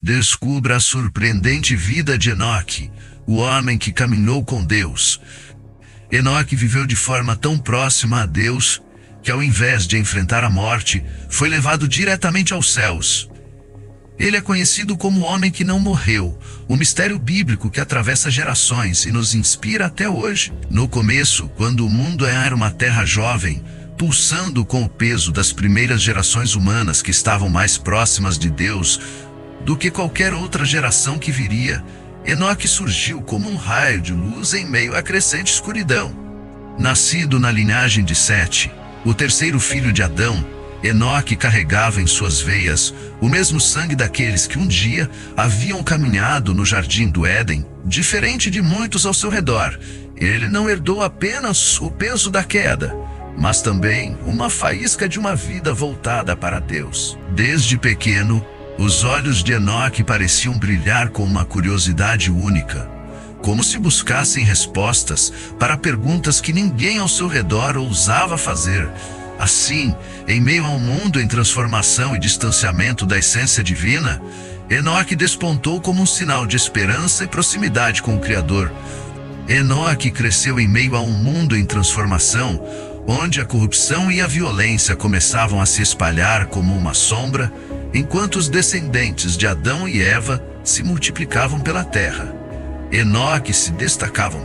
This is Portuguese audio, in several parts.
Descubra a surpreendente vida de Enoque, o homem que caminhou com Deus. Enoque viveu de forma tão próxima a Deus que, ao invés de enfrentar a morte, foi levado diretamente aos céus. Ele é conhecido como o homem que não morreu, um mistério bíblico que atravessa gerações e nos inspira até hoje. No começo, quando o mundo era uma terra jovem, pulsando com o peso das primeiras gerações humanas que estavam mais próximas de Deus do que qualquer outra geração que viria, Enoque surgiu como um raio de luz em meio à crescente escuridão. Nascido na linhagem de Sete, o terceiro filho de Adão, Enoque carregava em suas veias o mesmo sangue daqueles que um dia haviam caminhado no jardim do Éden. Diferente de muitos ao seu redor, ele não herdou apenas o peso da queda, mas também uma faísca de uma vida voltada para Deus. Desde pequeno, os olhos de Enoque pareciam brilhar com uma curiosidade única, como se buscassem respostas para perguntas que ninguém ao seu redor ousava fazer. Assim, em meio a um mundo em transformação e distanciamento da essência divina, Enoque despontou como um sinal de esperança e proximidade com o Criador. Enoque cresceu em meio a um mundo em transformação, onde a corrupção e a violência começavam a se espalhar como uma sombra, enquanto os descendentes de Adão e Eva se multiplicavam pela terra. Enoque se destacava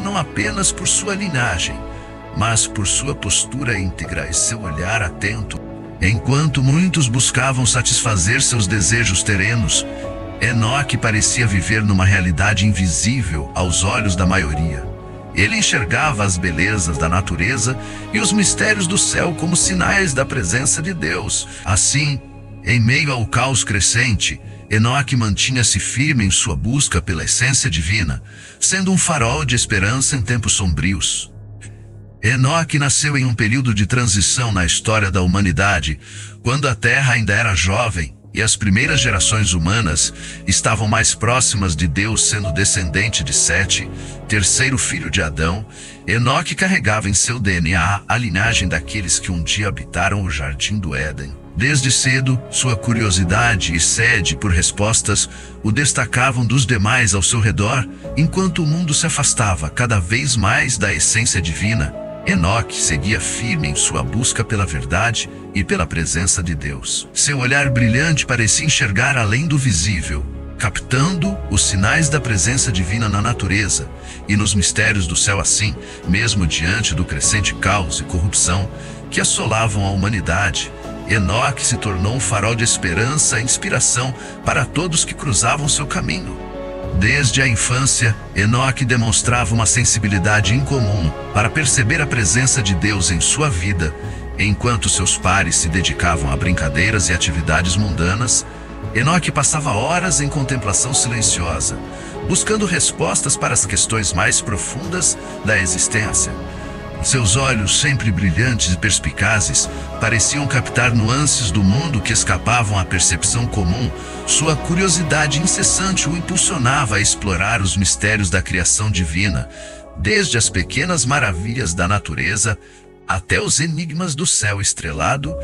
não apenas por sua linhagem, mas por sua postura íntegra e seu olhar atento. Enquanto muitos buscavam satisfazer seus desejos terrenos, Enoque parecia viver numa realidade invisível aos olhos da maioria. Ele enxergava as belezas da natureza e os mistérios do céu como sinais da presença de Deus. Assim, em meio ao caos crescente, Enoque mantinha-se firme em sua busca pela essência divina, sendo um farol de esperança em tempos sombrios. Enoque nasceu em um período de transição na história da humanidade, quando a Terra ainda era jovem e as primeiras gerações humanas estavam mais próximas de Deus. Sendo descendente de Sete, terceiro filho de Adão, Enoque carregava em seu DNA a linhagem daqueles que um dia habitaram o jardim do Éden. Desde cedo, sua curiosidade e sede por respostas o destacavam dos demais ao seu redor, enquanto o mundo se afastava cada vez mais da essência divina. Enoque seguia firme em sua busca pela verdade e pela presença de Deus. Seu olhar brilhante parecia enxergar além do visível, captando os sinais da presença divina na natureza e nos mistérios do céu. Assim, mesmo diante do crescente caos e corrupção que assolavam a humanidade, Enoque se tornou um farol de esperança e inspiração para todos que cruzavam seu caminho. Desde a infância, Enoque demonstrava uma sensibilidade incomum para perceber a presença de Deus em sua vida. Enquanto seus pares se dedicavam a brincadeiras e atividades mundanas, Enoque passava horas em contemplação silenciosa, buscando respostas para as questões mais profundas da existência. Seus olhos, sempre brilhantes e perspicazes, pareciam captar nuances do mundo que escapavam à percepção comum. Sua curiosidade incessante o impulsionava a explorar os mistérios da criação divina, desde as pequenas maravilhas da natureza até os enigmas do céu estrelado.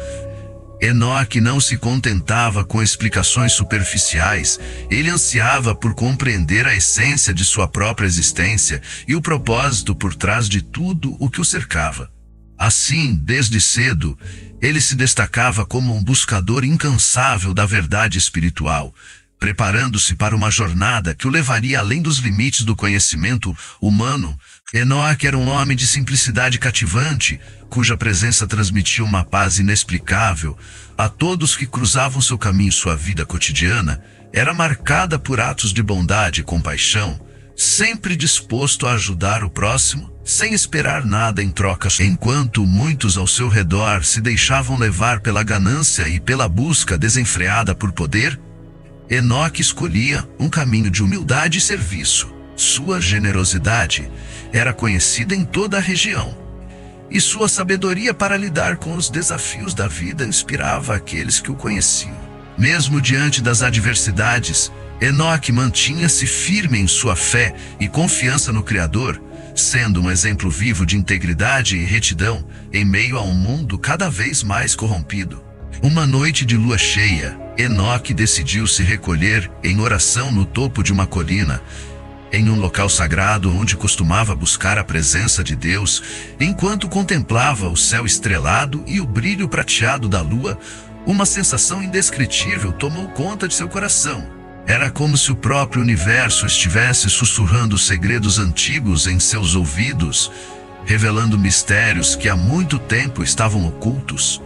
Enoque não se contentava com explicações superficiais. Ele ansiava por compreender a essência de sua própria existência e o propósito por trás de tudo o que o cercava. Assim, desde cedo, ele se destacava como um buscador incansável da verdade espiritual, preparando-se para uma jornada que o levaria além dos limites do conhecimento humano. Enoque era um homem de simplicidade cativante, cuja presença transmitia uma paz inexplicável a todos que cruzavam seu caminho. Sua vida cotidiana era marcada por atos de bondade e compaixão, sempre disposto a ajudar o próximo, sem esperar nada em troca. Enquanto muitos ao seu redor se deixavam levar pela ganância e pela busca desenfreada por poder, Enoque escolhia um caminho de humildade e serviço. Sua generosidade era conhecida em toda a região, e sua sabedoria para lidar com os desafios da vida inspirava aqueles que o conheciam. Mesmo diante das adversidades, Enoque mantinha-se firme em sua fé e confiança no Criador, sendo um exemplo vivo de integridade e retidão em meio a um mundo cada vez mais corrompido. Uma noite de lua cheia, Enoque decidiu se recolher em oração no topo de uma colina, em um local sagrado onde costumava buscar a presença de Deus. Enquanto contemplava o céu estrelado e o brilho prateado da lua, uma sensação indescritível tomou conta de seu coração. Era como se o próprio universo estivesse sussurrando segredos antigos em seus ouvidos, revelando mistérios que há muito tempo estavam ocultos.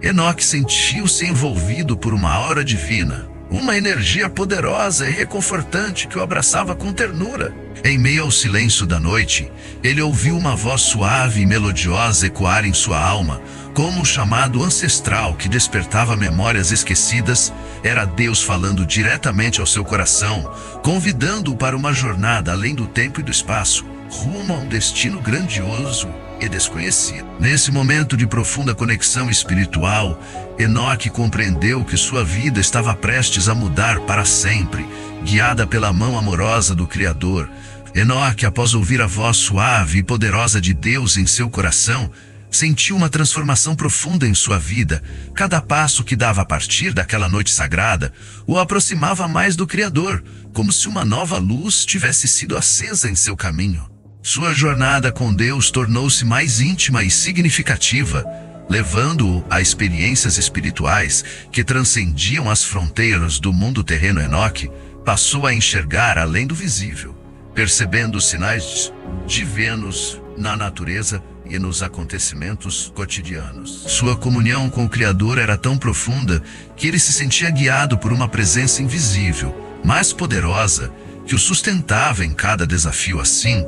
Enoque sentiu-se envolvido por uma aura divina, uma energia poderosa e reconfortante que o abraçava com ternura. Em meio ao silêncio da noite, ele ouviu uma voz suave e melodiosa ecoar em sua alma, como um chamado ancestral que despertava memórias esquecidas. Era Deus falando diretamente ao seu coração, convidando-o para uma jornada além do tempo e do espaço, rumo a um destino grandioso e desconhecido. Nesse momento de profunda conexão espiritual, Enoque compreendeu que sua vida estava prestes a mudar para sempre, guiada pela mão amorosa do Criador. Enoque, após ouvir a voz suave e poderosa de Deus em seu coração, sentiu uma transformação profunda em sua vida. Cada passo que dava a partir daquela noite sagrada o aproximava mais do Criador, como se uma nova luz tivesse sido acesa em seu caminho. Sua jornada com Deus tornou-se mais íntima e significativa, levando-o a experiências espirituais que transcendiam as fronteiras do mundo terreno. Enoque passou a enxergar além do visível, percebendo os sinais divinos na natureza e nos acontecimentos cotidianos. Sua comunhão com o Criador era tão profunda que ele se sentia guiado por uma presença invisível, mais poderosa, que o sustentava em cada desafio. Assim,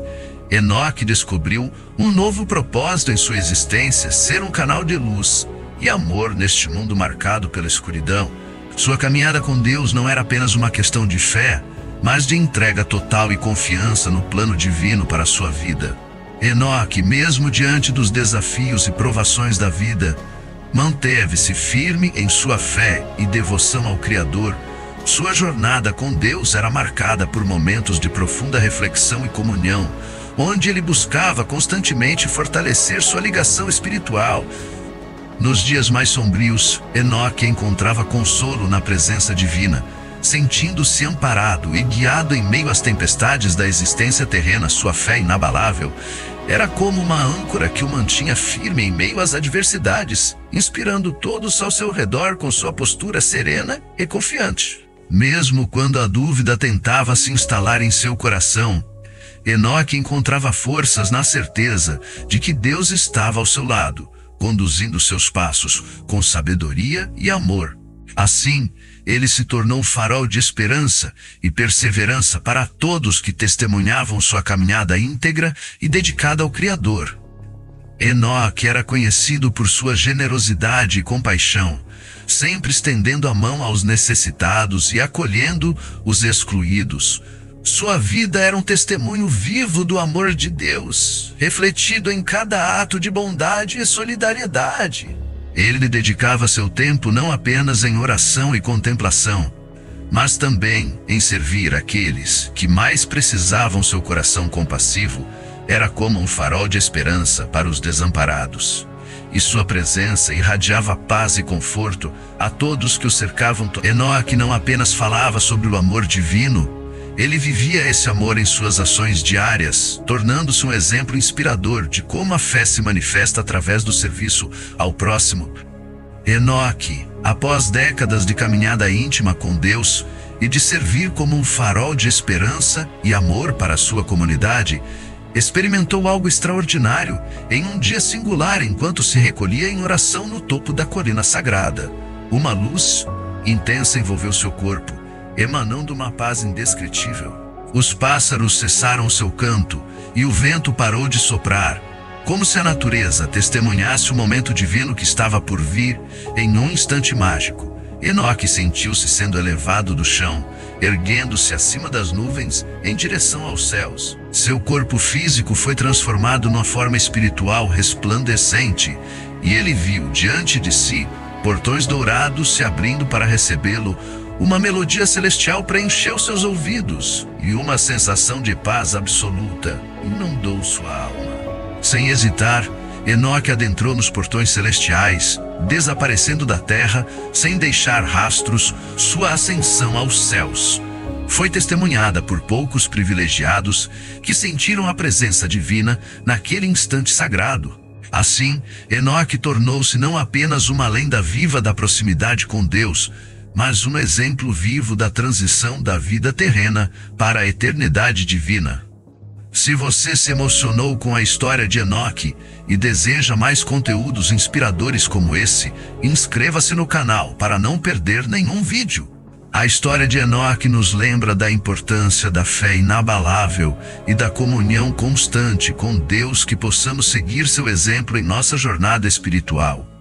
Enoque descobriu um novo propósito em sua existência: ser um canal de luz e amor neste mundo marcado pela escuridão. Sua caminhada com Deus não era apenas uma questão de fé, mas de entrega total e confiança no plano divino para a sua vida. Enoque, mesmo diante dos desafios e provações da vida, manteve-se firme em sua fé e devoção ao Criador. Sua jornada com Deus era marcada por momentos de profunda reflexão e comunhão, onde ele buscava constantemente fortalecer sua ligação espiritual. Nos dias mais sombrios, Enoque encontrava consolo na presença divina, sentindo-se amparado e guiado em meio às tempestades da existência terrena. Sua fé inabalável era como uma âncora que o mantinha firme em meio às adversidades, inspirando todos ao seu redor com sua postura serena e confiante. Mesmo quando a dúvida tentava se instalar em seu coração, Enoque encontrava forças na certeza de que Deus estava ao seu lado, conduzindo seus passos com sabedoria e amor. Assim, ele se tornou um farol de esperança e perseverança para todos que testemunhavam sua caminhada íntegra e dedicada ao Criador. Enoque era conhecido por sua generosidade e compaixão, sempre estendendo a mão aos necessitados e acolhendo os excluídos. Sua vida era um testemunho vivo do amor de Deus, refletido em cada ato de bondade e solidariedade. Ele dedicava seu tempo não apenas em oração e contemplação, mas também em servir aqueles que mais precisavam. Seu coração compassivo era como um farol de esperança para os desamparados, e sua presença irradiava paz e conforto a todos que o cercavam. Enoque não apenas falava sobre o amor divino, ele vivia esse amor em suas ações diárias, tornando-se um exemplo inspirador de como a fé se manifesta através do serviço ao próximo. Enoque, após décadas de caminhada íntima com Deus e de servir como um farol de esperança e amor para a sua comunidade, experimentou algo extraordinário em um dia singular enquanto se recolhia em oração no topo da colina sagrada. Uma luz intensa envolveu seu corpo, emanando uma paz indescritível. Os pássaros cessaram seu canto e o vento parou de soprar, como se a natureza testemunhasse o momento divino que estava por vir. Em um instante mágico, Enoque sentiu-se sendo elevado do chão, erguendo-se acima das nuvens em direção aos céus. Seu corpo físico foi transformado numa forma espiritual resplandecente, e ele viu diante de si portões dourados se abrindo para recebê-lo. Uma melodia celestial preencheu seus ouvidos, e uma sensação de paz absoluta inundou sua alma. Sem hesitar, Enoque adentrou nos portões celestiais, desaparecendo da terra sem deixar rastros. Sua ascensão aos céus foi testemunhada por poucos privilegiados que sentiram a presença divina naquele instante sagrado. Assim, Enoque tornou-se não apenas uma lenda viva da proximidade com Deus, mas um exemplo vivo da transição da vida terrena para a eternidade divina. Se você se emocionou com a história de Enoque e deseja mais conteúdos inspiradores como esse, inscreva-se no canal para não perder nenhum vídeo. A história de Enoque nos lembra da importância da fé inabalável e da comunhão constante com Deus, que possamos seguir seu exemplo em nossa jornada espiritual.